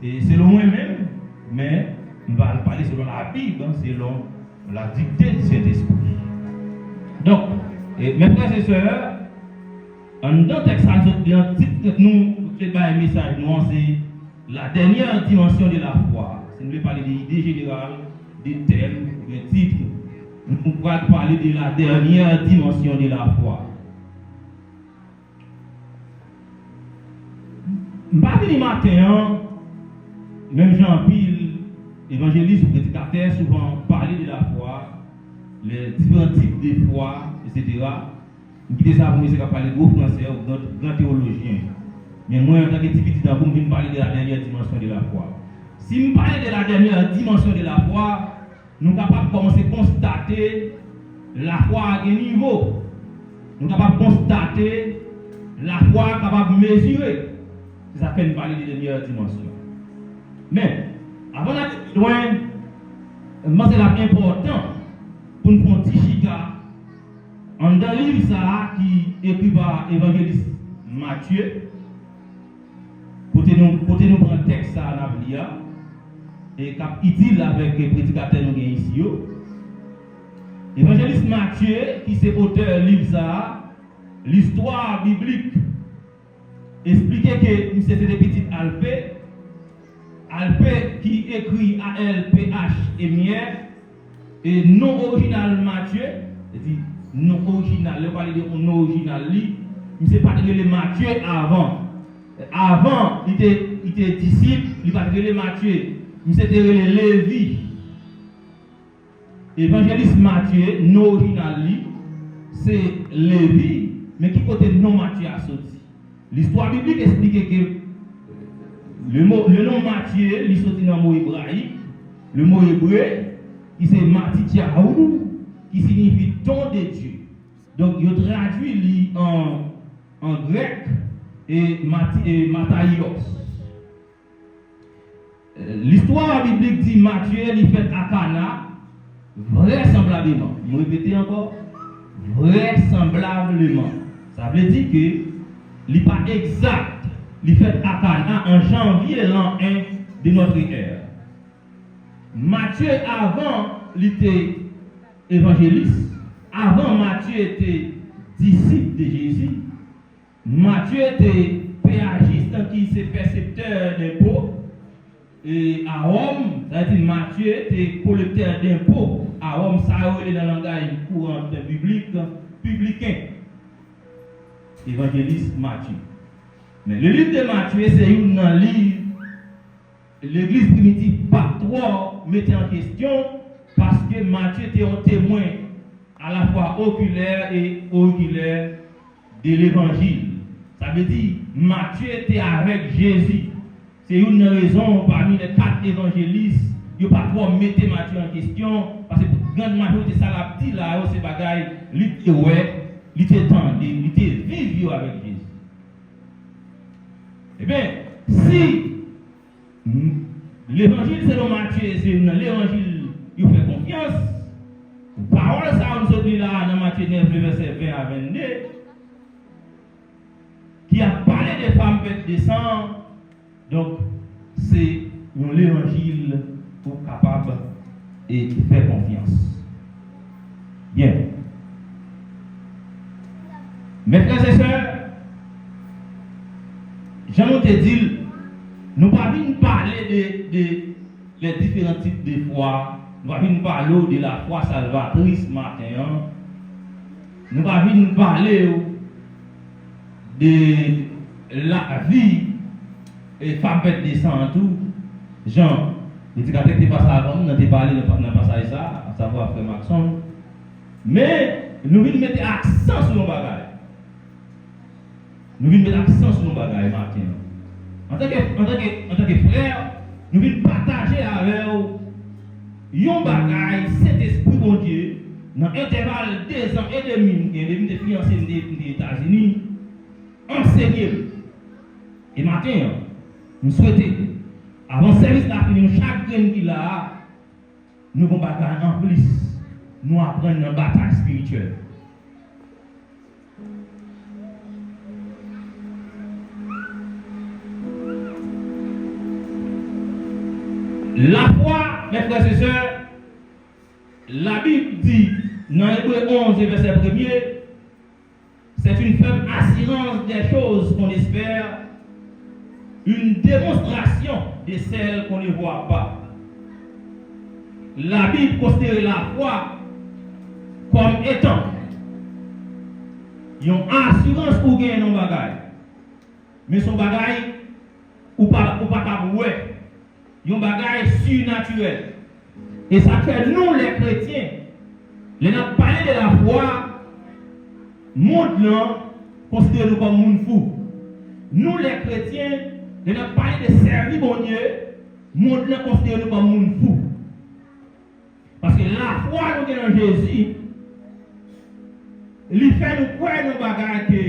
Et selon moi-même, mais on va parler selon la Bible, selon la dictée de cet esprit. Donc, mes frères et sœurs, en dans le texte, nous un message, c'est la dernière dimension de la foi. Si nous voulons parler d'idées générales, des thèmes, des titres, nous pouvons parler de la dernière dimension de la foi. Mardi matin, même Jean-Pile, évangéliste ou prédicateur, souvent parler de la foi, les différents types de foi, etc. Nous quittons ça pour essayer de parler de gros français ou grand théologien. Mais moi, en tant que petit d'abord, je vais parler de la dernière dimension de la foi. Si nous parlons de la dernière dimension de la foi, nous sommes capables de commencer à constater la foi à un niveau. Nous sommes capables de constater la foi capable de mesurer. C'est ça que nous parlons de la dernière dimension. Mais, avant d'aller plus loin, c'est important pour nous faire un petit chica. En dans le livre ça, qui est écrit par l'évangéliste Matthieu, pour nous prendre un texte à la Biblia, et qui est utile avec les prédicateurs nous ici. L'évangéliste Matthieu, qui est auteur du livre ça, l'histoire biblique, expliquait que c'était des petites Alpes. Alpes qui écrit A-L-P-H et mière, et non original Matthieu, c'est-à-dire non original, le parler de non original, il ne s'est pas de Matthieu avant. Avant, il était disciple, il va de Matthieu, il s'était de Lévi. Évangéliste Matthieu, non original, c'est Lévi, mais qui côté non Matthieu a sorti. L'histoire biblique explique que le nom Matthieu, il sorti dans le mot hébraïque, le mot hébreu, qui c'est Matityahu, qui signifie don de Dieu. Donc, il traduit en grec et Mataios. L'histoire biblique dit Matthieu, il fait à Cana, vraisemblablement. Je vais répéter encore, vraisemblablement. Ça veut dire que il n'est pas exact. Il fait à Cana en janvier l'an 1 de notre ère. Matthieu, avant, il était évangéliste. Avant, Matthieu était disciple de Jésus. Matthieu était péagiste, qui est percepteur d'impôts. Et à Rome, c'est-à-dire Matthieu était collecteur d'impôts. À Rome, ça est dans le langage courant biblique, publicain. Évangéliste Matthieu. Mais le livre de Matthieu, c'est un livre, l'église primitive, pas trop mettait en question, parce que Matthieu était un témoin à la fois oculaire et auriculaire de l'évangile. Ça veut dire, Matthieu était avec Jésus. C'est une raison parmi les 4 évangélistes, il n'y a pas trop mettre Matthieu en question, parce que grande majorité de ça l'a dit là, c'est bagaille, il était ouais, il était tendu, il était vivant avec Jésus. Eh bien, si l'évangile selon Matthieu, c'est l'évangile, il fait confiance, parole ça, on se dit là, dans Matthieu 9, verset 20 à 22, qui a parlé des femmes bêtes de sang, donc c'est l'évangile pour capable et faire confiance. Bien. Mes frères et sœurs, Jean te dit, nous ne pouvons pas parler des différents types de foi. Nous ne pouvons pas parler de la foi salvatrice matin. Nous ne pouvons pas parler de la vie et femme bête de sang en tout. Jean, le éducateur qui passe avant, nous avons parlé dans le passage ça, à savoir frère Maxon. Mais nous voulons mettre accent sur nos bagages. Nous voulons mettre accent sur nos bagages, Martin. En tant que frère, nous voulons partager avec vous un bagage, cet esprit bon Dieu, dans l'intervalle de 2 ans et demi, qui est de fiancé des États-Unis, enseigner. Et Martin, nous souhaitons, avant le service d'avenir, chaque grain qu'il a, nous avons bagage en plus, nous apprenons une bataille spirituelle. La foi, mes frères et sœurs, la Bible dit dans Hébreux 11, verset 1er, c'est une ferme assurance des choses qu'on espère, une démonstration de celles qu'on ne voit pas. La Bible considère la foi comme étant une assurance pour gagner nos bagages. Mais son bagage, ou pas ouais, un bagage surnaturel. Et ça fait nous les chrétiens, les n'a parlé de la foi, monde là, considère nous comme monde fou. Nous les chrétiens, les n'a parlé de servir bon Dieu, monde là considère nous comme monde fou. Parce que la foi nous dans Jésus, il fait nous croire nos bagages que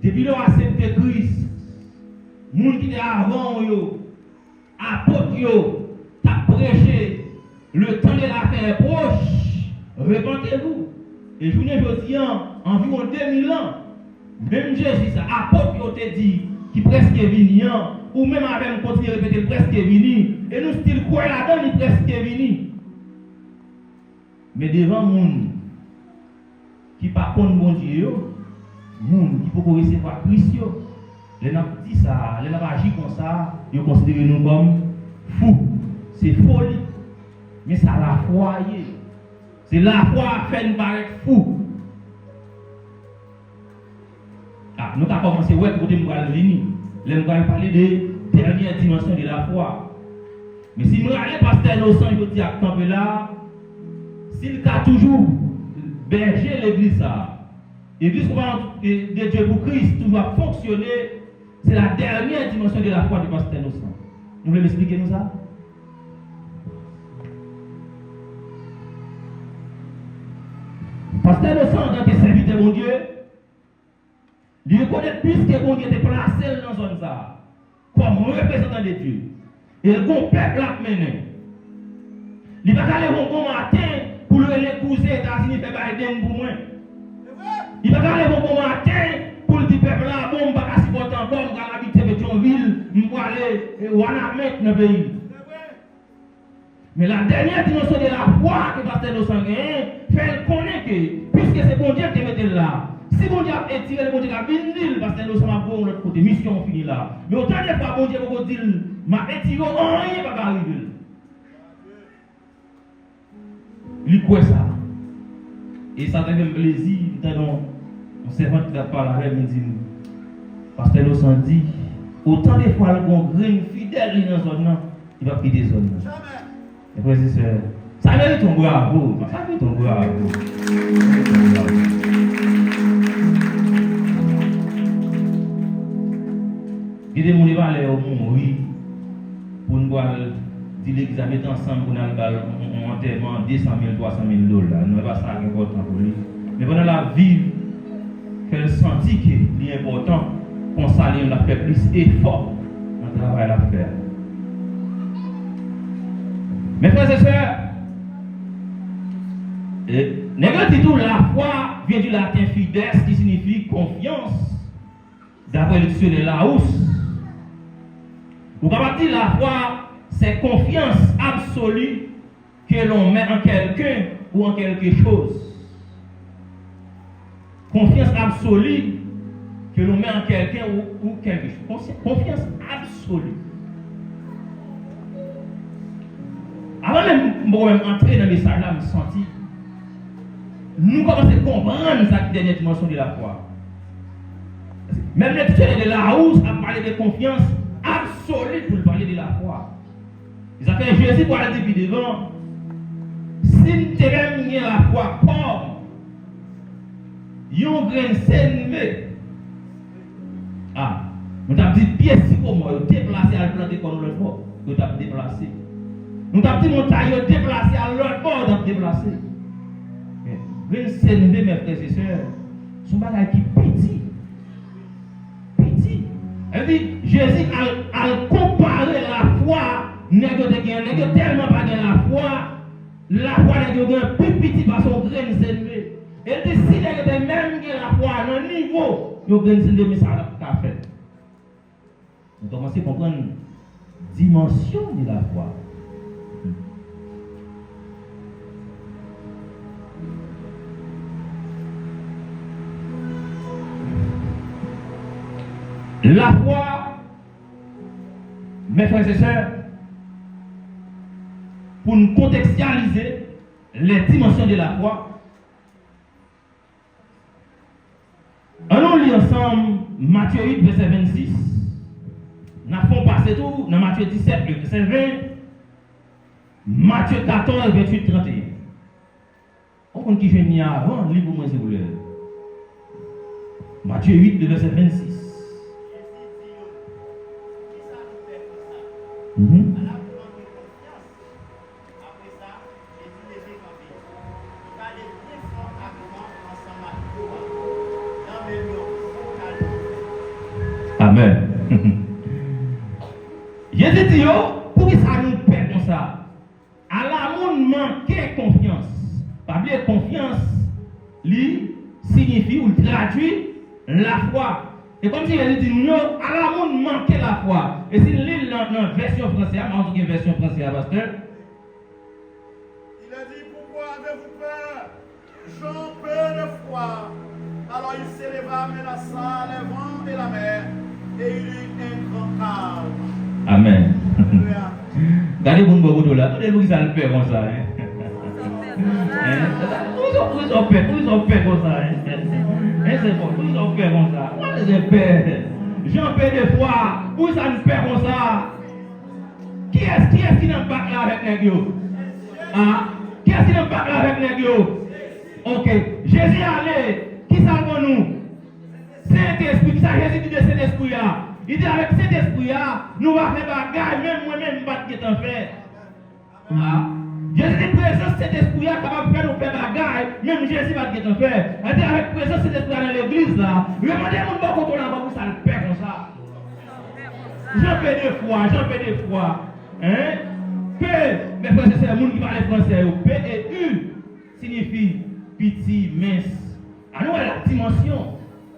depuis nous accepté Christ, monde qui est avant yo, apôtre yo, t'a prêché, le temps de la fin est proche, repentez-vous. Et je vous dis, environ 2000 ans, même Jésus, ça, apôtre yo te dit, qui presque est venu, ou même avec continuer à répéter presque est venu, et nous still croyons là-dedans, il presque est venu. Mais devant les gens qui ne pas contre mon Dieu, les gens qui ne peuvent recevoir Christ, les gens qui disent ça, les gens qui agissent comme ça, ils considèrent nous comme fous. C'est folie. Mais ça la foi. C'est la foi qui fait nous paraître fous. Ah, nous avons commencé à côté de nous venir. Nous allons parler de dernière dimension de la foi. Mais si nous allons pasteur Innocent, je dis à ce là, s'il a toujours berger l'église, l'église de Dieu pour Christ, toujours fonctionner, c'est la dernière dimension de la foi du pasteur Innocent. Vous voulez m'expliquer nous ça? Pasteur Innocent, en tant que serviteur de mon Dieu, il reconnaît plus que mon Dieu était placé dans zone ça, comme représentant de Dieu. Et le bon peuple a mené. Il va aller au bon matin pour l'épouser aux États-Unis faire Biden pour moi. Il va aller au bon matin pour le dire peuple là, bon, pas si porter encore, on va habiter Pétionville, on va aller au Wanamet dans le pays. Mais la dernière dimension de la foi que Pasteur Innocent gagne, fait connaître que, puisque c'est bon Dieu qui met là, si bon Dieu a étiré le bon Dieu qui a béni, Pasteur Innocent va pour l'autre côté, mission finie là. Mais autant de fois, bon Dieu va dire, m'a étiré, rien ne va arriver. Il croit ça. Et ça fait un plaisir, on s'est rendu là par la rêve, il dit, Pasteur Innocent dit, autant de fois, le bon grain fidèle dans la zone, il va quitter la zone. Et frères et sœurs, ça mérite ton bravo. Ça mérite ton bravo. Il y a des gens qui vont aller au mourir pour nous dire l'église à mettre ensemble pour nous un enterrement 200 000, 300 000 $. Nous n'avons pas ça qui est important pour lui. Mais pendant la vie, qu'elle sentit qu'il est important qu'on s'allie, on a fait plus d'efforts dans le travail à faire. Mes frères et sœurs, négativement, la foi vient du latin fides qui signifie confiance, d'après le dictionnaire Larousse. Vous pouvez dire la foi, c'est confiance absolue que l'on met en quelqu'un ou en quelque chose. Confiance absolue que l'on met en quelqu'un ou quelque chose. Confiance absolue. Avant même d'entrer dans le message là, je me sentis, nous commençons à comprendre cette dernière dimension de la foi. Même le dictionnaire de Larousse a parlé de confiance absolue pour parler de la foi. Ils ont fait Jésus pour aller depuis devant. Si nous terminons la foi comme yon grain s'élevé, nous avons dit pied si comme moi, déplacé à le planter comme l'autre bord, nous avons déplacé. Nous avons dit montagne déplacé à l'autre bord, nous avons déplacé. Grain s'élevé, mes frères et sœurs, son bagage qui petit. Petit. Elle dit, Jésus a comparé la foi, n'est tellement pas de la foi n'est un plus petit par son grain s'élevé. Elle dit, si elle était même la foi à un niveau, il y a un grain s'élevé, mais ça n'a pas fait. Nous commençons à comprendre dimensions de la foi. La foi, mes frères et sœurs, pour nous contextualiser les dimensions de la foi, allons lire ensemble Matthieu 8, verset 26. Nous avons passé tout dans Matthieu 17, verset 20, Matthieu 14, 28, 31. On compte qui fait ni avant, livre pour moi si vous voulez. Matthieu 8, verset 26. Amen. Jésus dit, pour que ça nous perd comme ça, à la monde manquer confiance. Pas bien confiance, lui signifie ou traduit la foi. Et comme si Jésus dit, nous, à la monde manquer la foi. Et si nous lisons dans la version française, moi je dis version française, pasteur. Il a dit, pourquoi avez-vous peur? J'en peu de foi. Alors il s'éleva, menaça les vents et la mer, et il eut un grand calme. Amen. Regardez vous beaucoup là, regardez-vous qui ça le fait comme ça. Où ils ont fait comme ça. C'est bon, où ils ont fait comme ça. Moi j'ai peur. J'en paie de foi. Où ça nous fait comme ça. Qui est-ce qui n'a pas là avec les gars? Ah, qui est-ce qui n'a pas là avec les gars? Ok, Jésus allait. Qui ça pour nous? Saint-Esprit, qui ça Jésus dit de Saint-Esprit là? Il dit avec Saint-Esprit là, nous allons faire bagaille, même moi-même, pas de en faire. Ah. Jésus dit présence Saint-Esprit là, capable de faire nous faire bagaille, même Jésus va de en faire. Il dit avec présence Saint-Esprit dans l'église là, demandez à mon bon côté là, pour ça le perd comme ça. J'en fais des fois. Hein? P, mes frères et sœurs, les gens qui parlent français, P et U signifie petit, mince. Alors, la dimension.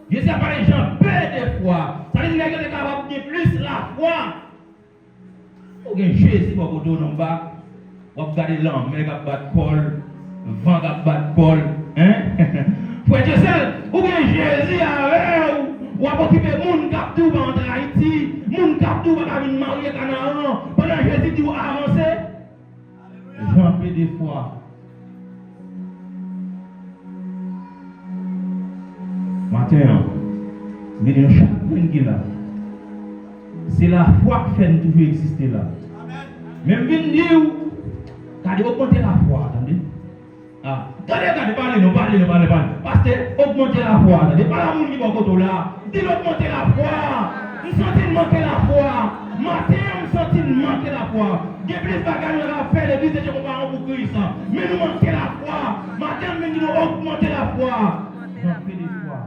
Jésus a parlé de gens peu de foi. Ça veut dire qu'il est capable de plus la foi. Ou bien Jésus va vous donner en bas. Vous regardez l'homme, mais il va battre col. Vent va battre col. Hein? Frère Joseph, ou bien Jésus a ou va occuper les gens qui ont tout entre Haïti. Les gens qui ont tout va venir marier Canaan. Pendant que Jésus dit avancer. Gens peu de foi. Matin, mais dans chaque point qui est là, c'est la foi qui fait nous toujours exister là. Même si nous disons, regardez, augmenter la foi, attendez. Ah, regardez, parlez. Parce que augmenter la foi, attendez, pas la monde qui va au côté là. Dis augmenter la foi. Nous sentons manquer la foi. Matin, nous sentons manquer la foi. Il y a plus de bagages à faire, l'église de comparant pour Christ. Mais nous manquons la foi. Matin, nous devons augmenter la foi. Nous avons fait des foi.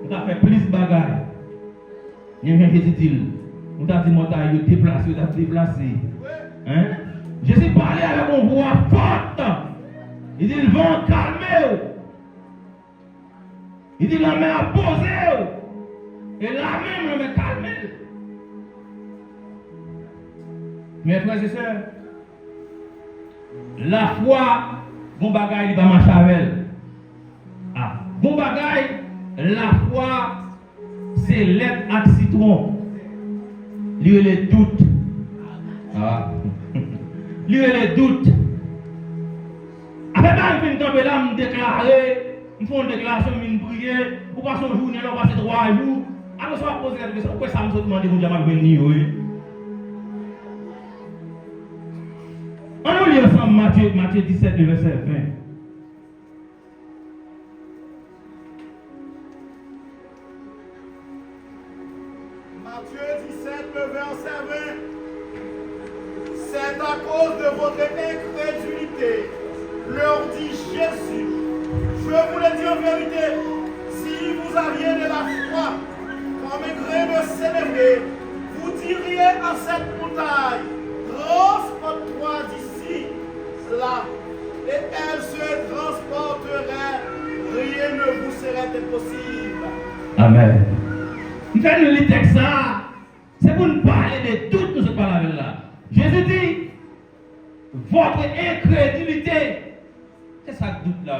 Nous avons fait plus de bagages. Il y a un Jésus dit, nous avons dit montagne, déplacé, Hein? Jésus parlait avec une voix forte. Il dit, le vent calme. Il dit, la main a posé. Et la main me calme. Mes frères et sœurs, la foi, bon bagaille, il va marcher avec elle. Ah, bon bagaille, la foi, c'est l'être à citron. Lui, les doutes. Ah. Lui, les doutes. Après, quand je viens tomber là, je déclarer, je fais une déclaration, je prier, ou pas son journée, on passe 3 jours. Alors, ça va poser la question, pourquoi ça me demande de vous dire que je vais venir? On lit ensemble Matthieu 17, verset 20. Matthieu 17, verset 20. C'est à cause de votre incrédulité, leur dit Jésus. Je vous le dis en vérité, si vous aviez de la foi, comme un grain de sénévé, vous diriez à cette montagne, transporte-toi d'ici, là, et elle se transporterait, rien ne vous serait impossible. Amen. Nous faisons le texte ça, C'est pour nous parler de tout nous sommes parlé avec là. Jésus dit, votre incrédulité, c'est ça le doute là.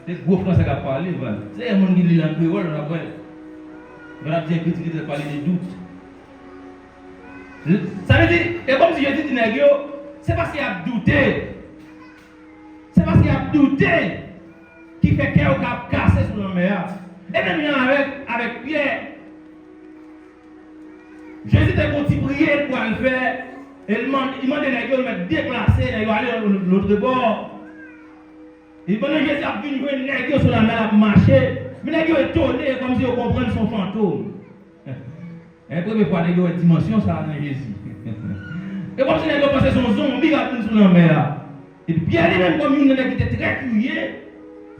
C'est gros français qui a parlé, c'est un monde qui lit en créole, on a bien critiqué de parler des doutes. Ça veut dire, et comme si je dis, c'est parce qu'il a douté. C'est parce qu'il a douté qui fait qu'il a cassé sur le mer. Et même avec Pierre, Jésus était pour prier pour le faire. Et il demande les gars de me déplacer, il va aller de l'autre bord. Et pendant que Jésus a vu une nègre sur la mer à marcher, mais les gars étonnés comme si on comprenait son fantôme. Et la première fois, les gars ont une dimension, ça dans Jésus. Et comme si les gars pensaient son zombie à sur la mer. Et puis Pierre lui-même, comme une nègre qui était très curieux,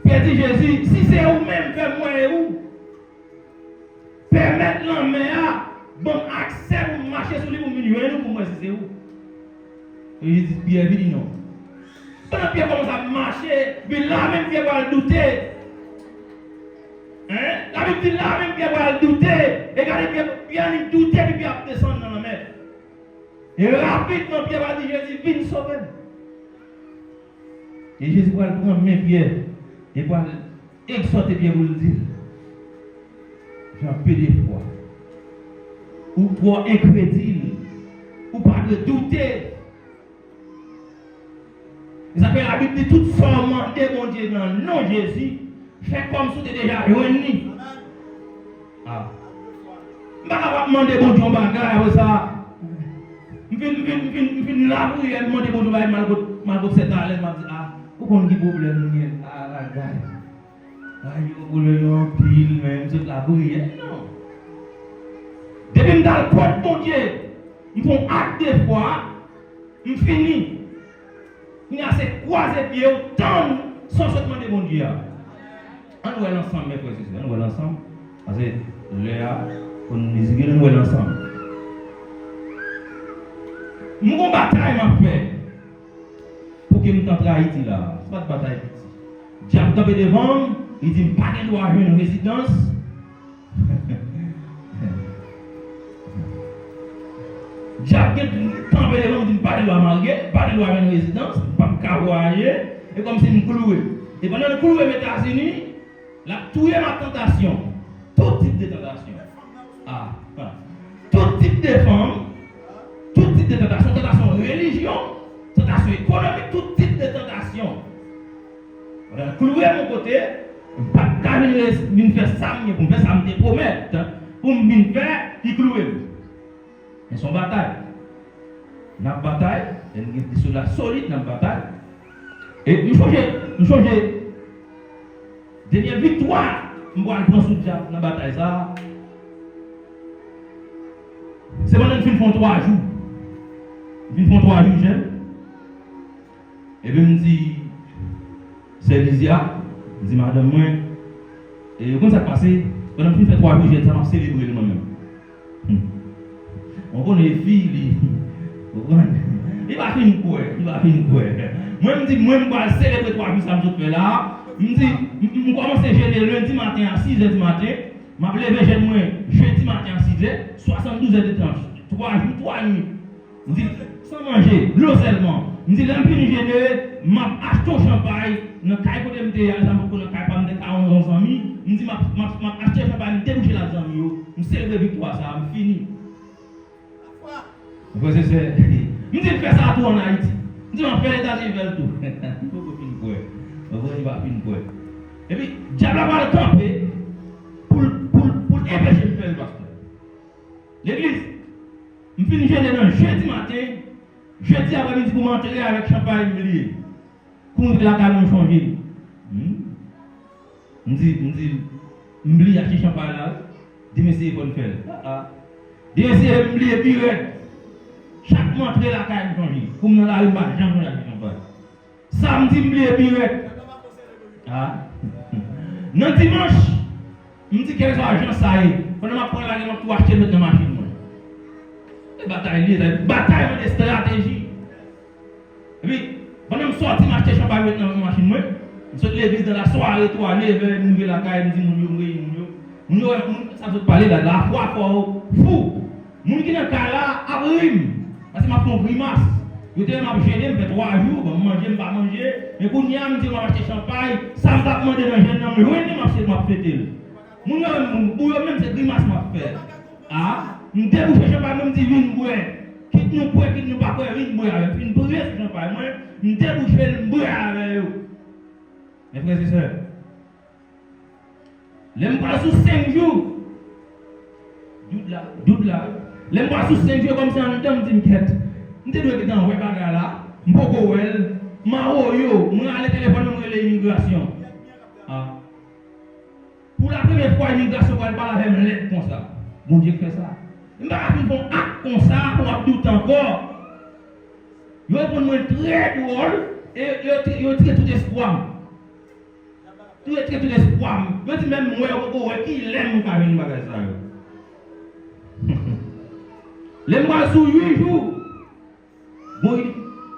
Pierre dit Jésus, si c'est vous-même, faites-moi et où? Permettre la mer, bon accès pour marcher sur lui pour minuit, pour moi, si c'est où? Et il dit, Pierre dit non. Quand Pierre commence à marcher, puis là même Pierre va le douter. Hein? La Bible dit là même Pierre va le douter. Et regardez, Pierre il douter, puis Pierre descend dans la mer. Et rapidement, Pierre va dire, Jésus, viens nous sauver. Et Jésus va le prendre main Pierre. Et va exhorter Pierre pour le dire. J'ai un peu de foi. Ou pour incrédule. Ou pas de douter. Ça fait la Bible dit toute forme de mon Dieu dans le nom de Jésus. Fais comme si tu étais déjà réuni. Ah. Je ne vais pas demander bon Dieu en bagage ça. Je vais là pour demander bon Dieu malgré cette allée. Je vais dire, ah, pourquoi on a un problème? Ah, la gare. Ah, il y a un problème pile, même, c'est la brûlée. Non. Depuis que dans le corps de mon Dieu, ils font acte de foi, ils finissent. Il y a ces croisés pieds autant sans se demander mon Dieu. On va l'ensemble, mes frères et sœurs, on va l'ensemble. Parce que là, on nous va l'ensemble. Mon bataille m'a fait pour que je me Haïti là. Ce n'est pas de bataille petite. Diable tapé devant, il dit pas de droit à une résidence. Diable tapé devant, il dit pas de droit à marier, pas de droit à une résidence. Et comme si je me clouais. Et pendant que je clouais aux États-Unis, là, tout est ma tentation. Tout type de tentation. Ah, voilà. Tout type de femmes, tout type de tentation. Tentation religion, tentation économique, tout type de tentation. Voilà, clouer à mon côté, pas de faire ça, pour me faire ça, me promettre. Pour me faire, il clouait. Mais son bataille. Dans la bataille, il y a des soldats solides dans la bataille. Et nous changeons. Dernière victoire, nous allons prendre sous dans la bataille. Ça. C'est pendant que nous font 3 jours. Nous font 3 jours, j'aime. Et puis, je me dis, c'est Lysia. Je me dis, madame, moi. Et comment ça passe? Pendant que nous faisons 3 jours, ça m'a célébré moi-même. On connaît les filles, il va finir quoi? Moi, je me dis, moi, je vais célébrer 3 jours, ça me fait là. Je me dis, je commence à gêner lundi matin à 6h du matin. Je vais lever jeudi matin à 6h, 72 heures de temps. 3 jours, 3 nuits. Je me dis, sans manger, l'eau seulement. Je me dis, là, je vais gêner, je vais acheter un champagne. Je vais acheter un champagne, je me dis, je vais acheter un champagne, je vais déboucher la jambe. Je vais célébrer victoire, ça va finir. Je me dis, je fais ça à tout en Haïti. Je dis, on fait l'état civil tout. Il faut que je finisse. Il va finir. Et puis, diable va le camper pour empêcher de faire le pasteur. L'église, je finis jeudi matin, jeudi après-midi pour m'entrer avec champagne lié. Pour la canon changer. Je dis, je me acheter champagne là. Dis-moi si il faut le faire. Dis-moi si il me lit chaque mois, la caille changer. Pour me la rue, je n'ai jamais champagne. Samedi, je me lis non dimanche, je me dis quel argent ça y est. Pendant que je prends la gueule, je vais acheter notre machine. Bataille de stratégie. Et puis, pendant que je sors, je achète champagne dans ma machine. Je suis l'église dans la soirée, je lever, je la caille, je dis, ça veut parler de la foi pour fou. Moun qui dans le cas là, a rime. Parce que m'a fait une grimace. Je te m'a gêné, me fait 3 jours, je manger, pas manger. Mais pour n'y aller, je vais acheter champagne, ça m'a demandé dans le gêne, mais oui, m'a fêté. Moun même cette grimace m'a fait. Ah, je débouche champagne, même si je viens boire. Quitte nous boire, quitte nous pas boire, viens boire avec une bourrée sur champagne. Moi, je débouche le boire avec eux. Mes frères et sœurs, l'aime pas sous 5 jours. Doute là. L'aime pas sous 5 jours comme ça, en temps de quête. Je dois être dans le bagarre là. Je ne peux pas aller. Je vais aller téléphone pour l'immigration. Pour la première fois, l'immigration va pas la même lettre comme ça. Bon Dieu fait ça. Je ne vais pas faire un acte comme ça pour doute encore. Je vais prendre très drôle et je tire tout espoir. Tu es très tout espoir. Je dis même moi, qui l'aime quand même bagarre ça. L'aime pas sous 8 jours. Bon,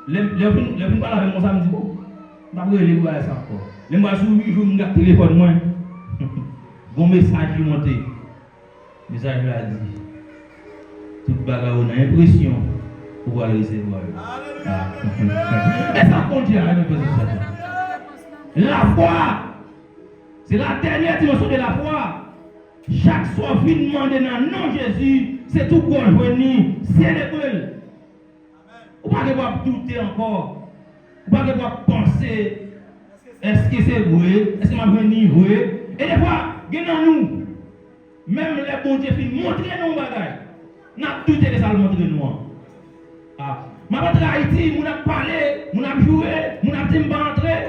les gens parlent avec moi, ça me dit bon, je ne vais pas aller voir ça encore. Les gens sur 8 jours, je vais téléphone moi. Bon message qui monte. Message là dit. Toute bagarre, on a l'impression pour pouvoir le recevoir. Et ça continue à me la foi, c'est la dernière dimension de la foi. Chaque soir, fin demander dans le nom de Jésus, c'est tout pour venir, célébrer. Ou pas que vous douter encore. Ou pas que vous penser. Est-ce que c'est vrai? Est-ce que je vais venir vrai? Et des fois, nous, même les bons dieux finissent montrer nos bagages. Nous avons tout été ça montrer nous. Je vais rentrer à Haïti, je vais parler, je vais jouer, je vais dire que je vais entrer.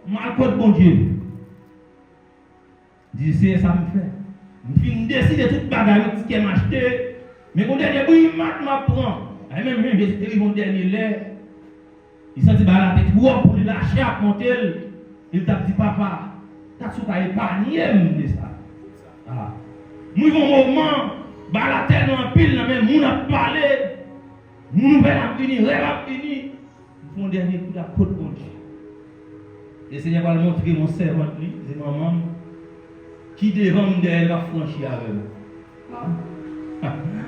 Je vais bon Dieu. Dis c'est ça me fait. Je vais décider tout bagage qui est acheté. Mais quand dernier bruit, je prends. Et même j'ai mon dernier lait. Il s'est dit la tête pour le lâcher à monter. Il t'a dit papa, t'as tout à épargner de ça. Nous avons un moment, la terre dans la pile, mais nous avons parlé. Nous avons fini, rêve a fini. Nous avons dernier coup de la côte pour Dieu. Le Seigneur va montrer mon servant, c'est maman, qui devant d'elle va franchir avec nous.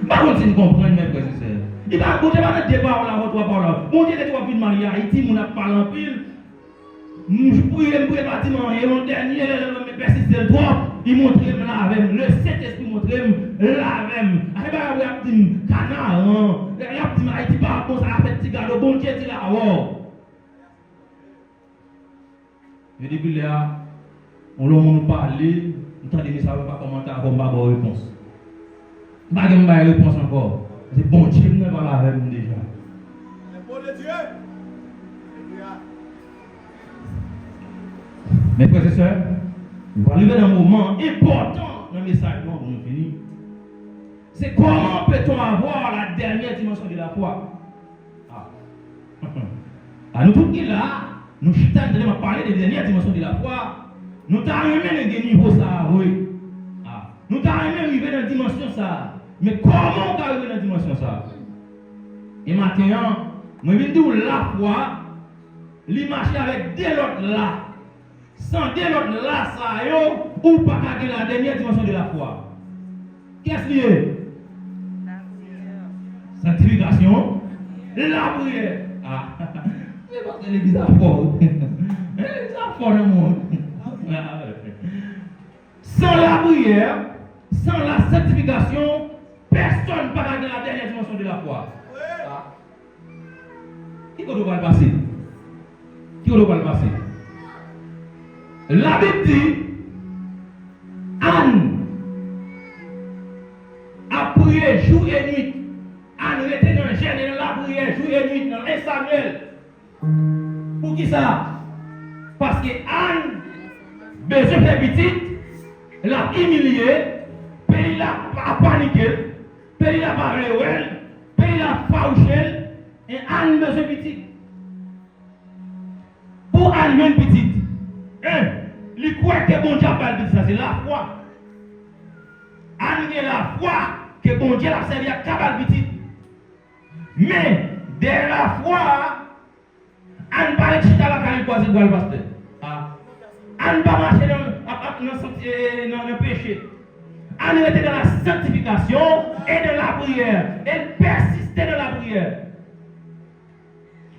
Par contre, si nous comprenons, mes frères et sœurs. Il va côté pas de débat là, par là. Bon Dieu, les trois villes mariées à Haïti, nous avons parlé en pile. Nous prions pour le bâtiment, et mon dernier, mes persistent trop. Il montre là avec le Saint-Esprit montre là avec. Il va y avoir un canard, il y a un petit Haïti par rapport à la fête, le bon Dieu, il a et depuis là, on nous parle, nous avons dit ça, on ne va pas commenter avant de avoir une réponse. Je ne vais pas avoir une réponse encore. C'est bon Dieu, nous ne parlons avec nous déjà. Le bon de Dieu. Mes frères et sœurs, nous allons arriver dans un moment important dans le message pour nous finir. C'est comment peut-on avoir la dernière dimension de la foi? À nous tous qui là, nous sommes en train de parler des dernières dimensions de la foi. Nous avons arrivé dans des niveaux ça, oui. Nous avons arrivé dans la dimension ça. Mais comment on arrive dans la dimension ça? Et maintenant, je viens de dire la foi, il marche avec des autres là. Sans des autres là, ça ou pas qu'à la dernière dimension de la foi. Qu'est-ce qui est? Sanctification. La prière. C'est parce que l'église a fort. L'église a fort dans le monde. Sans la prière, sans la sanctification, personne ne peut aller dans la dernière dimension de la foi. Qui doit le passer? Qui doit le passer? La Bible dit, Anne a prié jour et nuit. Anne était dans le gène et dans la prière jour et nuit dans 1 Samuel. Pour qui ça? Parce que Anne, besoin de petite, elle a humilié, pays a paniqué, pays a parlé, pays a fauché, et Anne besoin de petite. Pour Anne, même petite. Il croit que bon Dieu a parlé de ça, c'est la foi. Anne a la foi que bon Dieu a servi à cabal petite. Mais, de la foi, Anne parle de chita la canne pour le pasteur. Anne ne va pas marcher dans le péché. Anne était dans la sanctification et dans la prière. Elle persistait dans la prière.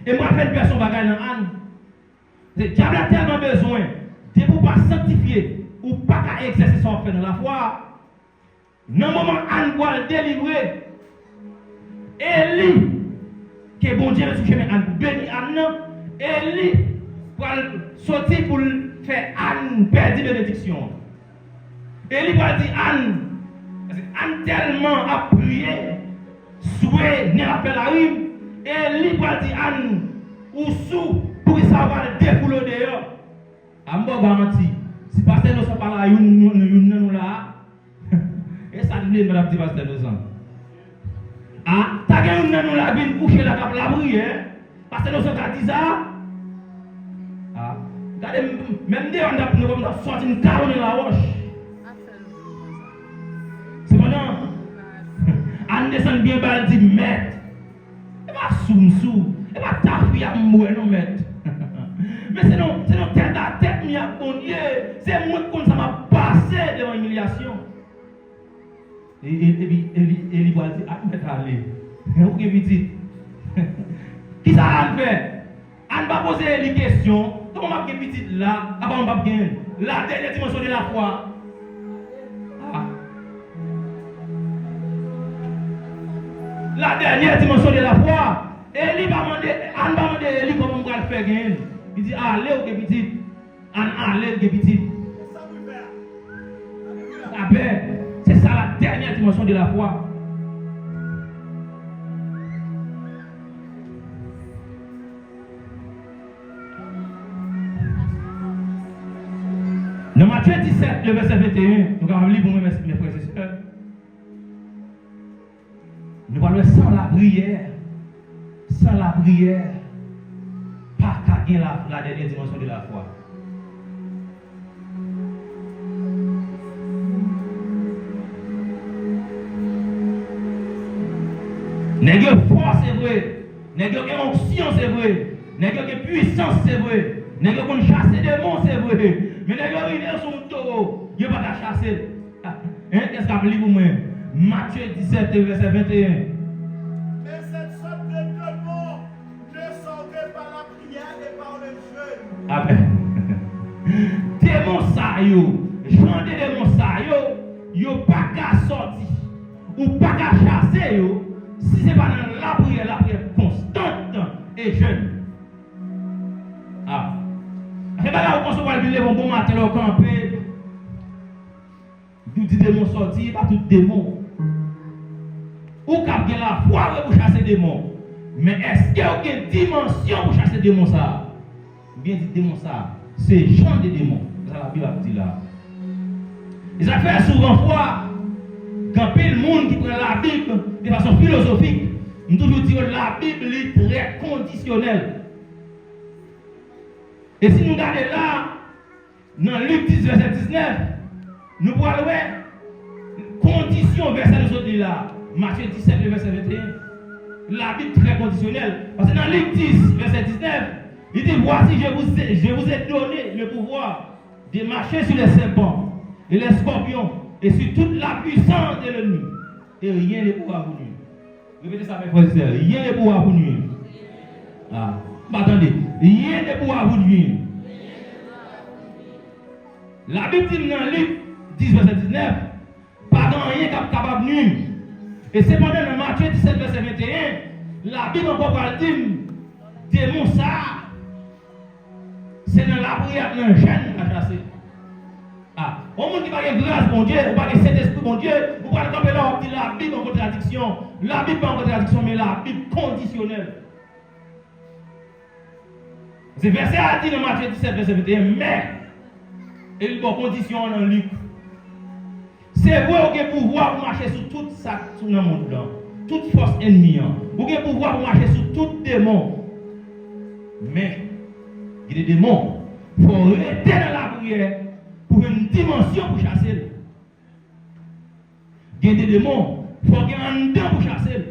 Et moi, je fais une personne bagaille dans Anne. Le diable a tellement besoin de ne pas sanctifier ou pas exercer son fait dans la foi. Dans le moment où Anne doit le délivrer, Élie, que bon Dieu a touché Anne pour bénir Anne, Élie va sortir pour faire Anne perdre bénédiction. Élie va dire Anne, Anne tellement a prié, souhait, n'est pas la rime. Élie va dire Anne, ou sous, pour savoir le défouler dehors. À moi garanti, si pasteur nous sommes pas là, nous là, et ça nous dit, madame, dit pasteur nous sommes. Ah, t'as gagné nous là, bien coucher la cape la prière, pasteur nous sommes à 10 ans. Ah, regardez, même dès on a sorti une caronne de la roche. C'est maintenant, on descend bien bas, dit maître, et pas sous, et pas ta fille à mourir, non maître. Mais c'est non tête à tête, mi a bon Dieu, c'est moi qui ça m'a passé devant l'humiliation. Et il va dire, ah, maître, allez, vous qui dit, qui ça a fait? On va poser les questions, comment on va petit là, avant on va bien, la dernière dimension de la foi. La dernière dimension de la foi, Élie va demander, Anne va demander Élie comment on va le faire gagner. Il dit, allez au petit, allez au petit. C'est ça la dernière dimension de la foi. Dans Matthieu 17, le verset 21, nous allons lire pour mes frères et sœurs. Nous parlons sans la prière, pas qu'à la dernière dimension de la foi. N'est-ce que force c'est vrai, n'est-ce que onction c'est vrai, n'est-ce que puissance c'est vrai, n'est-ce qu'on chasse des démons c'est vrai, mais n'est-ce que rivière son taureau, il n'y a pas qu'à chasser. Qu'est-ce qu'on lit pour moi? Matthieu 17, verset 21. Mais cette sorte de démons ne sont que par la prière et par le jeûne. Amen. Démons ça yo, gens de démons ça yo pas qu'à sortir ou pas qu'à chasser yo. Si ce n'est pas dans la prière constante et jeune. Ah. C'est pas là où on se voit le bon matin au campé. Nous disons démons sortis, pas tout démon. Ou cap la foi pour chasser des démons. Mais est-ce qu'il y a une dimension pour chasser des démons ça? Bien dit démons ça, c'est genre de démons. Ça la Bible a dit là. Ils ont fait souvent foi. Quand le monde qui prend la Bible de façon philosophique, nous toujours dire que la Bible est très conditionnelle. Et si nous regardons là, dans Luc 10, verset 19, nous voyons condition verset nous autres là. Matthieu 17, verset 21. La Bible est très conditionnelle. Parce que dans Luc 10, verset 19, il dit voici, je vous ai donné le pouvoir de marcher sur les serpents et les scorpions et sur toute la puissance de l'ennemi. Et rien ne pourra vous nuire. Répétez ça, mes frères et sœurs. Rien ne pourra vous nuire. Ah. Attendez. Rien ne pourra vous nuire. La Bible dit dans Luc 10, verset 19, pas dans rien capable de nuire. Et c'est pendant dans Matthieu 17, verset 21, la Bible encore parle démon ça. C'est dans la prière d'un jeune à chasser. Ah, au monde qui va avoir grâce, mon Dieu, ou pas avoir cet esprit, mon Dieu, vous parlez comme là, on dit la Bible en contradiction. La Bible pas en contradiction, mais la Bible conditionnelle. C'est verset a dit dans Matthieu 17, verset 21, mais, et il y a une condition dans Luc. C'est vrai que vous pouvoir pour marcher sur toute ça, sur le monde là, toute force ennemie. Vous avez pouvoir pour marcher sur tout démon. Mais, il y a des démons. Il faut rester dans la prière pour une dimension pour chasser. Il y a des démons. Il faut qu'il y ait un temps pour chasser.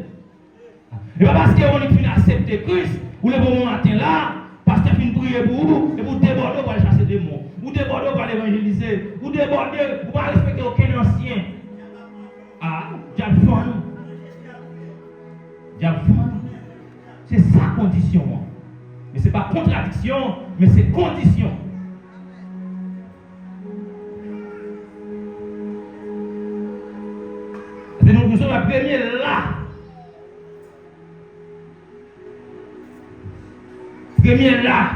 Et pas parce qu'on est fini accepter Christ, ou le bon matin là, parce qu'il finit prier pour vous, et vous déborder pour aller chasser des démons. Vous débordez pour aller évangéliser. Vous débordez pour ne pas respecter aucun ancien. Ah, Jalfon. C'est sa condition. Mais ce n'est pas contradiction, mais c'est condition. C'est nous sommes la première là. Première là.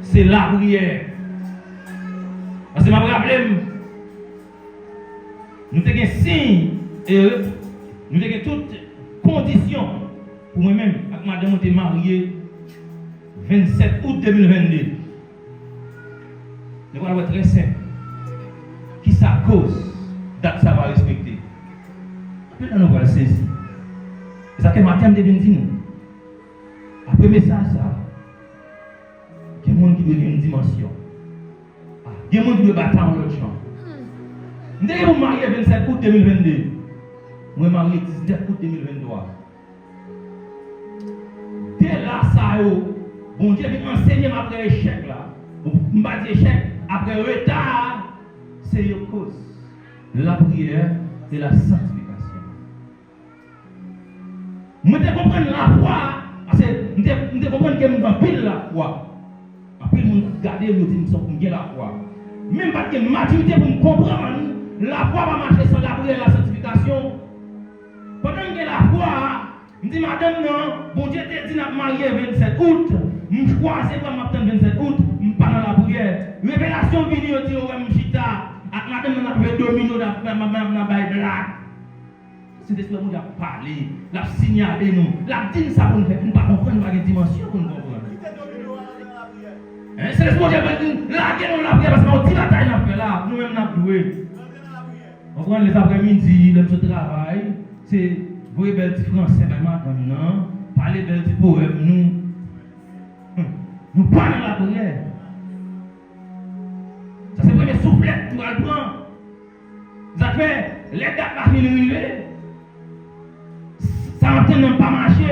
C'est la prière. Parce que je me rappelle, nous avons un signe et nous avons toutes conditions pour moi-même, avec madame, on est marié 27 août 2022. Nous allons être très simple. Qui ça cause date ça va respecter. Après, nous allons le saisir. C'est ça que matin, je viens dire. Après le message, il y a des gens qui doivent une dimension. Il y a des gens qui doivent battre dans l'autre champ. Dès que vous mariez le 27 août 2022, moi je marié le 19 août 2023. Dès là, ça bon Dieu vient enseigner après échec là. Je ne pas dire échec, après retard, c'est une cause. La prière et la sanctification. Moi je comprends la foi, parce que je comprends que je suis pile la foi. Après, je regarde et je dis que je la foi. Même pas de maturité pour me comprendre, la foi va marcher sans la prière et la sanctification. Pendant que la foi, je dis madame, non, bon Dieu te dit de marier le 27 août, je choisis pas m'attendre le 27 août, je ne parle pas dans la prière. Révélation vient dire que je suis là, madame, on a fait domino dans la Bible. C'est des choses qui ont parlé, la signalé nous, la dit ça pour nous faire, nous ne comprenons pas une dimension pour nous comprendre. C'est les choses qui ont dit, là, qui ont la prière, parce qu'on dit la taille n'a fait là, nous-mêmes nous avons joué. On prend les après-midi, le travail, c'est vous belle petit français, madame, non, parler belle petit poème, nous parlons de la prière. Ça c'est le premier soufflet pour le prendre. Ça fait, les dates la fin arriver. Ça n'a pas marché.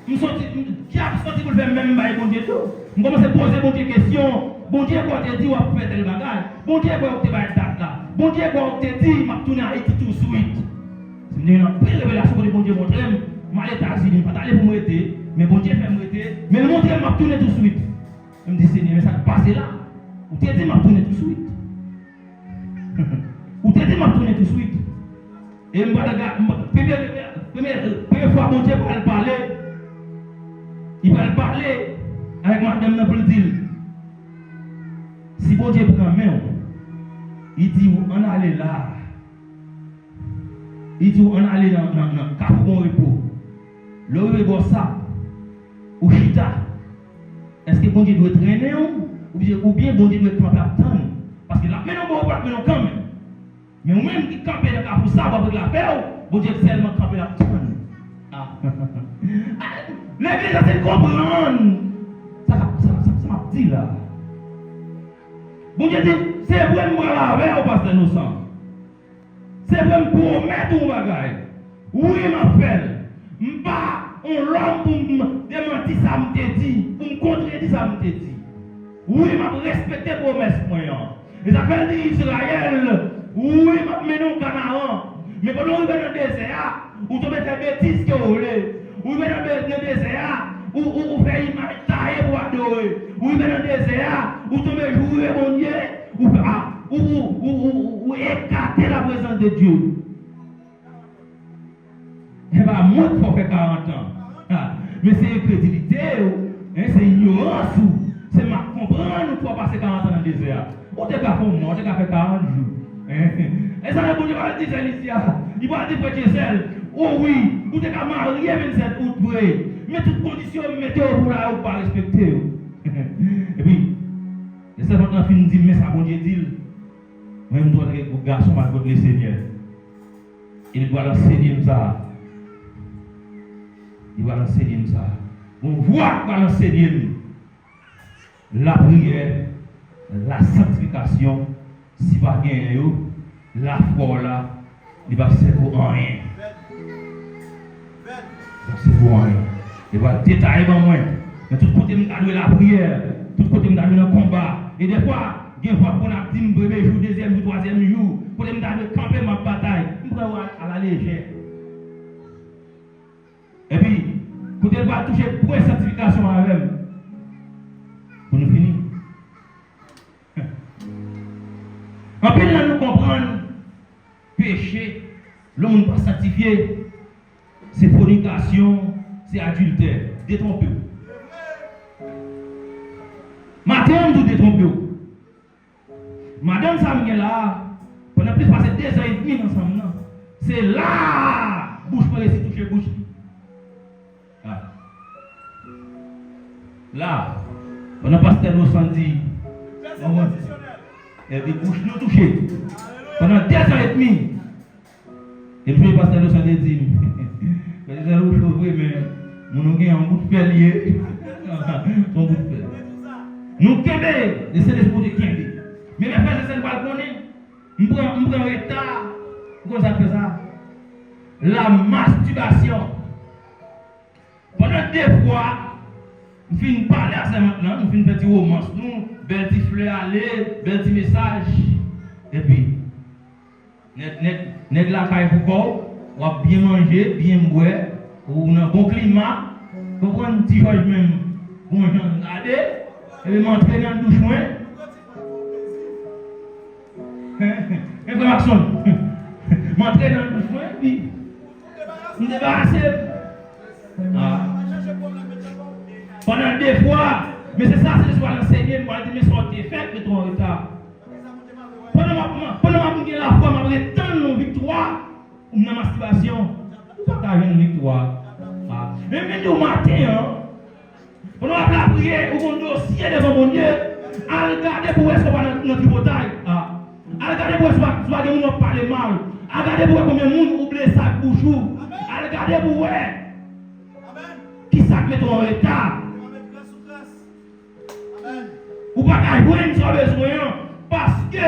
Qui a sorti pour le faire même bail bon Dieu tout? Je commence à poser bon Dieu question. Bon Dieu quoi te dit ou à faire tel bagage? Bon Dieu quoi te bail date là? Bon Dieu quoi te dit m'a tourner à Haïti tout de suite. C'est une belle révélation que bon Dieu montre. Mal États-Unis pas aller pour m'aider, mais bon Dieu fait m'aider, mais le montre m'a tourner tout de suite. Je me dis Seigneur, mais ça passe là. Ou te dit m'a tourner tout de suite. Ou te dit m'a tourner tout de suite. Et me première fois bon Dieu va parler. Il va parler avec madame pour le dire. Si bon Dieu prend main, il dit on allait là. Il dit on allait dans le capot repos. Le repos ça. Ou chita. Est-ce que bon Dieu doit traîner ou bien bon Dieu doit être attendre? Parce que là, maintenant bon va maintenant quand même. Mais même qui campe dans le capot ça va avec la paix, bon Dieu seulement camper la attendre. Ah. L'église c'est comprendre. Ça m'a dit là. Bon Dieu dit, c'est vrai moi là avec au pasteur nous sommes. C'est vrai pour mettre un bagage. Oui ma frère. M'pas on l'homme pour me démentir ça me dit, pour me contredire ça me dit. Oui m'a respecté promesse moi. Les affaires d'Israël. Oui m'a mené au Canaan. Mais quand on est dans le désert, ou tu faire bêtises que vous voulez. Ou dans le désert, ou faire image taille pour adorer. Ou dans le désert, ou tu jouer mon Dieu, ou écarter la présence de Dieu. Eh bien, moi, il faut faire 40 ans. Mais c'est incrédulité, c'est ignorance, c'est ma comprendre qu'il faut passer 40 ans dans le désert. On ne peut pas faire 40 jours. Et ça, le bon Dieu va dire, il va dire, frère Gisèle, oh oui, vous êtes marié 27 août, mais toutes conditions, mettez pour là, ou pas respecter. Et puis, les servants ont fini de dire, mais ça, bon Dieu dit, même toi, les garçons, ma côté le Seigneur, il doit l'enseigner ça. Il va l'enseigner ça. On voit qu'il va l'enseigner la prière, la sanctification, si pas gagner, la foi là, il va servir pour rien. C'est pour rien. Il va détailler dans moi. Mais tout côté, je dois la prière, tout côté, je dois le combat. Et des fois, une fois qu'on a dit premier jour, deuxième jour, troisième jour, pour me camper ma bataille, je prends à la légère. Et puis, quand elle va toucher pour une certification avec elle, pour nous finir. En plus, nous comprenons, péché, l'homme n'est pas sanctifié, c'est fornication, c'est adultère, détrompez-vous. Matin, nous détrompez-vous. Madame Samuel là, on a plus passé 2 ans et demi ensemble. C'est là, bouche pour laisser toucher bouche. Là, on a passé nos samedis. Et puis bouche nous toucher. Pendant 2 ans et demi. Et puis le pasteur nous a dit, mais mon a un bout de fer lié. Son bout de fer. Nous kébé, les célèbres de kébé. Mais mes frères et sœurs, vous connaissez, nous prenons un retard. Pourquoi ça fait ça? La masturbation. Pendant 2 fois, nous finissons parler à ça maintenant, nous finissons faire des romances, nous, bel petit fleur aller, bel petit message. Et puis, net la caille pour on va bien manger, bien boire, ou dans un bon climat, pour prendre un petit chose même, bon gens regarder, et puis m'entraîner dans le douche. Information. M'entraîner dans le douche, puis nous débarrasser. Pendant 2 fois, mais c'est ça, c'est ce qu'on a enseigné, pour dire, mais sortez, faites, mais trop en retard. Pendant la foi, je tant nos victoires, ou dans la masturbation, nous partageons une victoire. Mais même au matin, pendant la prière, ou un dossier devant mon Dieu, à regarder pour est-ce qu'on va dans notre bataille. À regarder pour est-ce qu'on va nous parler mal. À regarder pour combien de monde oublie ça pour jour. À regarder pour qui ça met en retard. Ou pas qu'à jouer sur besoin parce que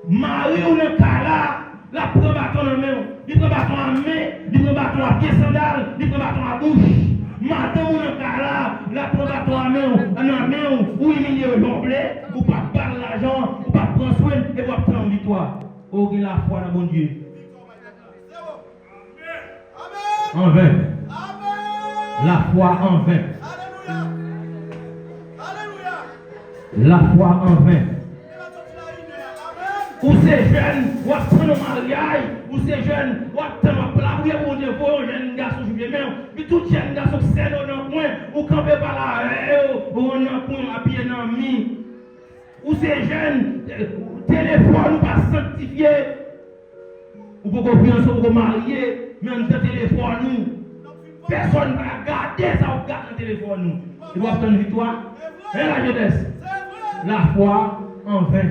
Marie ou le cas là, la prend bâton en main, il prend bâton en main, il prend bâton à pied sandal, il prend bâton à bouche. Matin ou le cas là, la prend bâton en main, ou il milieu jonglé, ou pas parler l'argent, ou pas prendre soin et ou pas prendre victoire. Oh, il a la foi dans mon Dieu. En vain. La foi en vain. La foi en vain. Ou ces jeunes, ou attendre au mariage, ou ces jeunes, ou attendre à prier pour Dieu, pour un jeune garçon, je viens même, puis tout jeune garçon qui s'est dans le coin, ou camper par là, ou on a un coin à pied dans le mi. Ou ces jeunes, téléphone, ou pas sanctifié, ou pour confiance, ou pour marier, mais on téléphone, nous. Personne ne va garder ça, ou garde le téléphone, nous. Il va obtenir une victoire. Et la jeunesse, la foi en vain.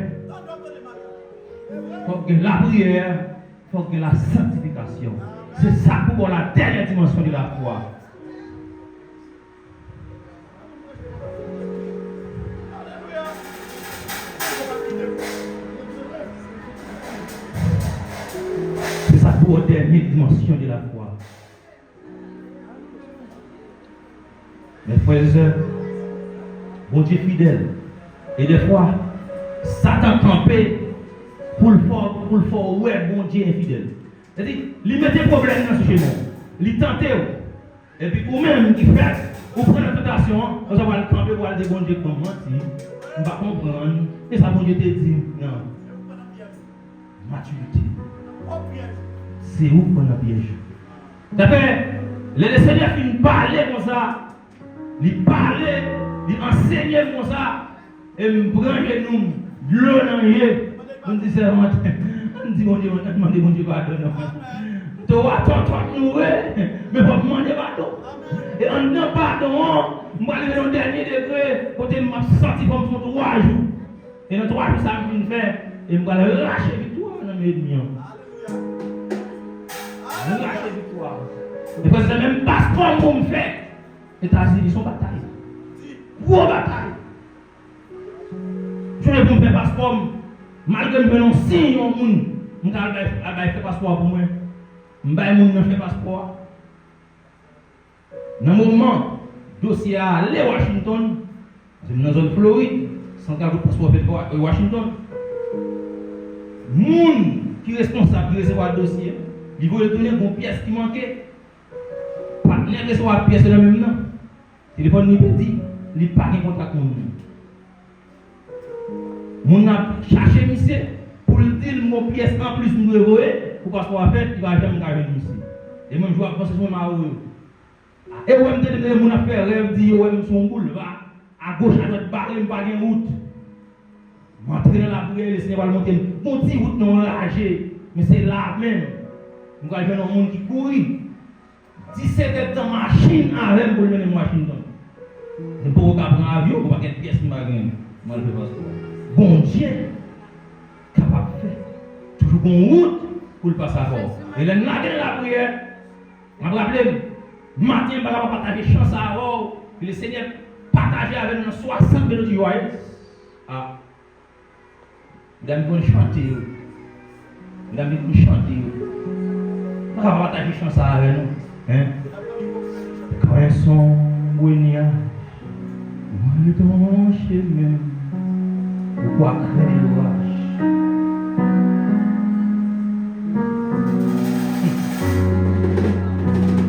Il faut que la prière, il faut que la sanctification. C'est ça pour la dernière dimension de la foi. C'est ça pour la dernière dimension de la foi. Mes frères et sœurs, bon Dieu fidèle. Et des fois, Satan campé pour le faire, ouais, bon Dieu infidèle. C'est-à-dire, il met des problèmes dans ce chemin. Il tente. Et puis, ou même, il fait, ou prend la tentation, on va le camper pour aller dire, bon Dieu, comment si, on va comprendre. Et ça, bon Dieu te dit, non. Maturité. C'est où qu'on a piège. D'après, le Seigneur finit de parler comme ça. Il parlait, il enseignait comme ça. Et me brancher nous, l'eau dans les on dit ça, on dit mon Dieu, on a demandé mon Dieu pardon. Tu vas t'entendre nous, mais pas demander pardon. Et en demandant pardon, je vais aller dans le dernier degré, côté de ma sortie comme pour 3 jours. Et dans 3 jours, ça me fait, et je vais aller lâcher victoire dans mes ennemis. Lâcher victoire. Et parce que c'est même passeport pour me faire. Les États-Unis sont bataille. Gros bataille. Je ne peux pas faire passeport. Malgré que je ne signe au monde, je vais faire passeport pour moi. Je vais faire passeport. Dans le moment, le dossier à aller à Washington, c'est dans la zone Floride, centrale de transport de Washington. Moun qui est responsable de recevoir le dossier, il veut donner une pièce qui manquait. Partenaire recevoir la pièce de la même nom. Téléphone ni petit, il pas de contact avec nous. Moun a cherché monsieur pour le dire mon pièce en plus nous devons pour passeport à faire, il va jamais garder ici. Et même je vois penser sur ma rue. Et ouais me dire mon affaire rêve dit ouais son boule va à gauche à droite barrer pas de route. M'entrer dans la prière le Seigneur va monter mon petit route non enragé mais c'est là même. Nous allons voir un monde qui courir 17 heures de machine avec pour mener machine dans. Ne pas prendre un avion pour pas qu'une pièce qui m'a gagné. Mal fait pas. Bon Dieu capable de faire toujours bon route pour le passer à bord. Et là, la prière, je me rappelle, matin, je vais partager chance à bord, que le Seigneur partage avec nous 60 mélodies. Ah, vous allez me chanter. Vous allez me chanter. Je vais partager chance avec nous. Hein? Quand elles sont bonnies, moi, dans chemin, pourquoi créer l'orage?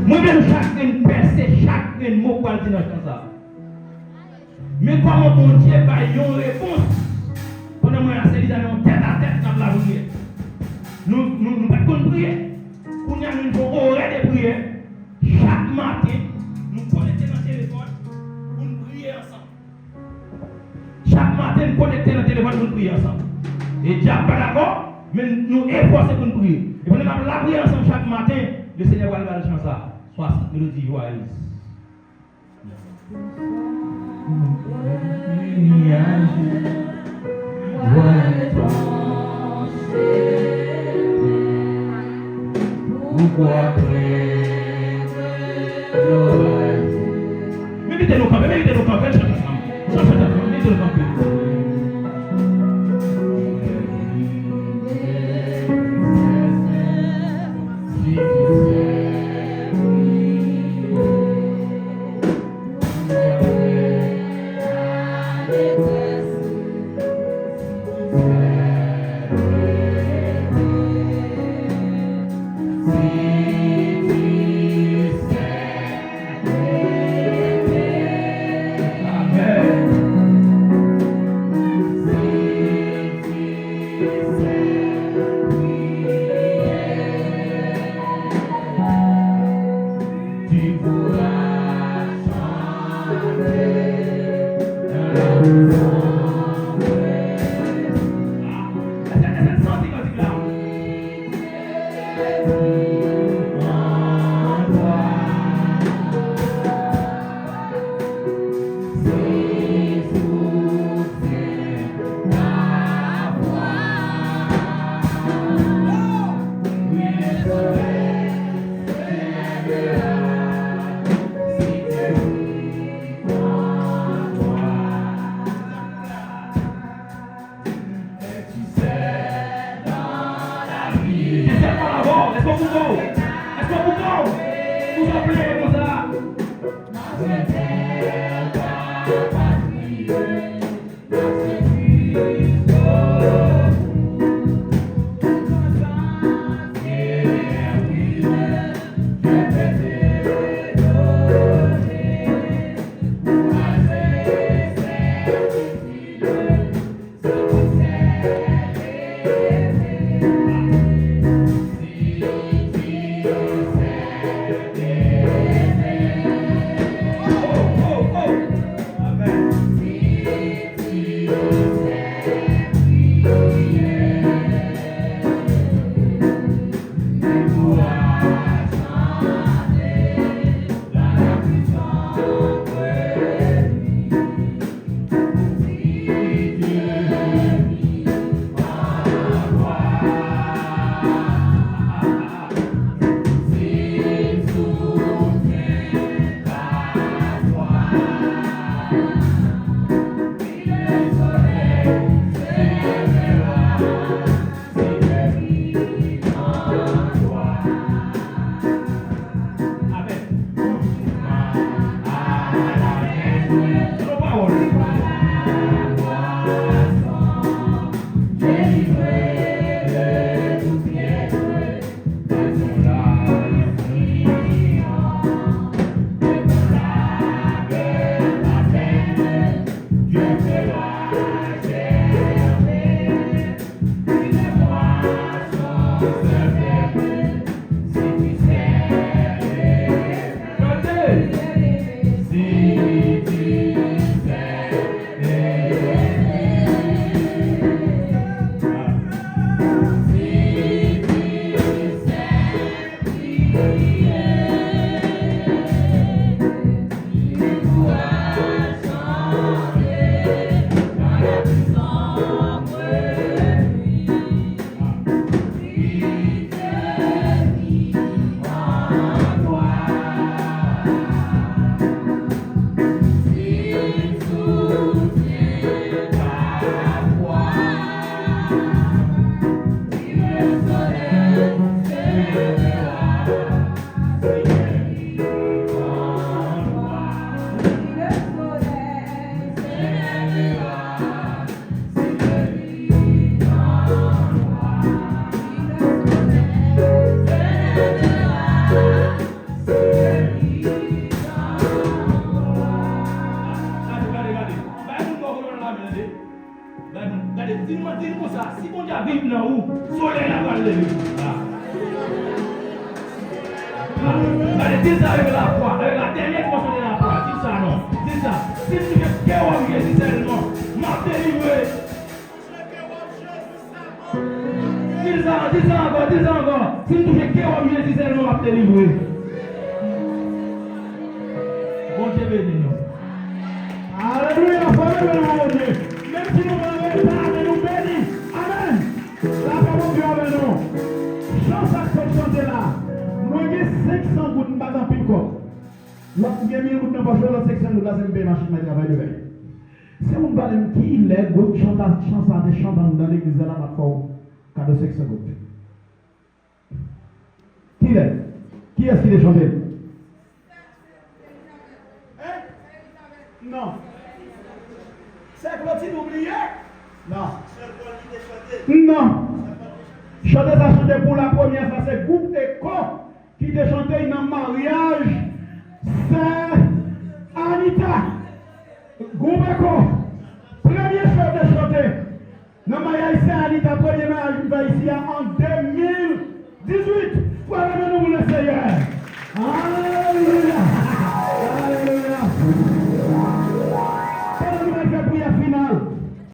Moi-même, chacun perce, chacun mot pour dire dans ça. Mais comment bon Dieu va y avoir une réponse? Pendant que la série d'ailleurs tête à tête dans la prière. Nous ne pouvons pas prier. Pour nous avons une horaire de prière. Chaque matin, nous connectons dans le téléphone pour nous prier ensemble. Chaque matin, nous connectons dans le téléphone pour nous prier ensemble. Et Dieu n'est pas d'accord, mais nous efforçons pour nous prier. Et pendant que nous la prière ensemble chaque matin, le Seigneur va aller dans ça. 60 mélodies joyeuses. Mettez-nous camper, mettez-nous camper, chantez ensemble. Mettez-nous camper. Oh, Soleil là, va lever. Allez, dis ça avec la foi, avec la dernière portion de la foi. Dis ça, non. Dis ça. Si tu veux que on vienne, dis ça, non. M'a délivré. Dis ça encore. Si tu veux que on vienne, dis ça, non, m'a délivré. Bon Dieu béni nous. Alléluia, famille mon Dieu. Même si nous ne pas, mais nous bénis. Amen. La parole de Dieu avec nous. Chante ça comme chanter là. Nous avons 500 gouttes de bague en pico. L'autre, il y a 1000 gouttes de poche, l'autre 600 gouttes, là, c'est une belle machine de travail de veille. C'est un balem qui est, goutte chante dans l'église, là, ma foi, cadeau 600 gouttes. Qui est? Qui est-ce qui est chanté? Non. C'est Clotilde oublié? Non. Non. Chanter ça chanter pour la première fois, c'est groupe Éco qui te chanté dans le mariage. C'est Anita. Groupe Éco. Premier chose de chanter. Dans le mariage, c'est Anita. Premier mariage, ici en 2018.